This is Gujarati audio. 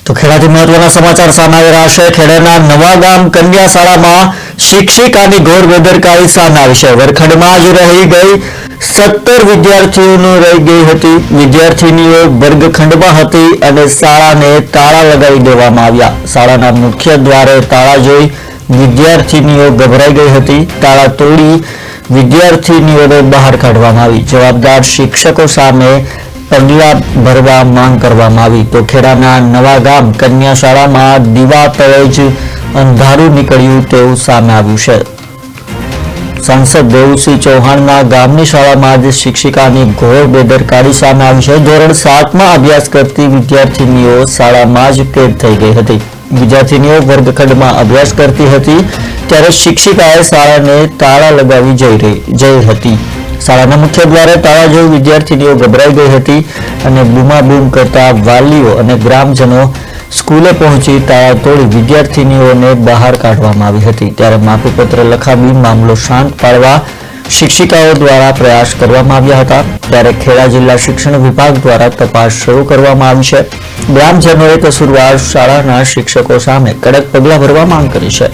તો ખેડાથી મહત્વના સમાચાર સામે આવી રહ્યા છે। ખેડાના નવાગામ કન્યા શાળામાં શિક્ષિકાની ઘોર બેદરકારી સામે આવી છે। વર્ગખંડમાં જ રહી ગઈ 17 વિદ્યાર્થીઓનો રહી ગઈ હતી। વિદ્યાર્થીનીઓ વર્ગખંડમાં હતી અને શાળાને તાળા લગાવી દેવામાં આવ્યા। શાળાના મુખ્ય દ્વારે તાળા જોઈ વિદ્યાર્થીનીઓ ગભરાઈ ગઈ હતી। તાળા તોડી વિદ્યાર્થીનીઓને બહાર કાઢવામાં આવી। જવાબદાર શિક્ષકો સામે પગલાં ભરવા માંગ કરવામાં આવી। તો ખેડાના નવાગામ કન્યા શાળામાં દીવા તળે જ અંધારું નીકળ્યું તેવું સામે આવ્યું છે। સાંસદ દેવુસિંહ ચૌહાણના ગામની શાળામાં જ શિક્ષિકાની ઘોર બેદરકારી સામે આવી છે। ધોરણ 7માં અભ્યાસ કરતી વિદ્યાર્થીનીઓ શાળામાં જ કેદ થઈ ગઈ હતી। વિદ્યાર્થીનીઓ વર્ગખંડમાં અભ્યાસ કરતી હતી ત્યારે શિક્ષિકાએ શાળાને તાળા લગાવી જઈ હતી। શાળાના મુખ્ય દ્વારે તાળા જોઈ વિદ્યાર્થીનીઓ ગભરાઈ ગઈ હતી અને બૂમાબૂમ કરતા વાલીઓ અને ગ્રામજનો સ્કૂલે પહોંચી તાળા તોડી વિદ્યાર્થીનીઓને બહાર કાઢવામાં આવી હતી। ત્યારે માફીપત્ર લખાવી મામલો શાંત પાડવા શિક્ષિકાઓ દ્વારા પ્રયાસ કરવામાં આવ્યા હતા। ત્યારે ખેડા જિલ્લા શિક્ષણ વિભાગ દ્વારા તપાસ શરૂ કરવામાં આવી છે। ગ્રામજનોએ કસૂરવાર શાળાના શિક્ષકો સામે કડક પગલાં ભરવા માંગ કરી છે।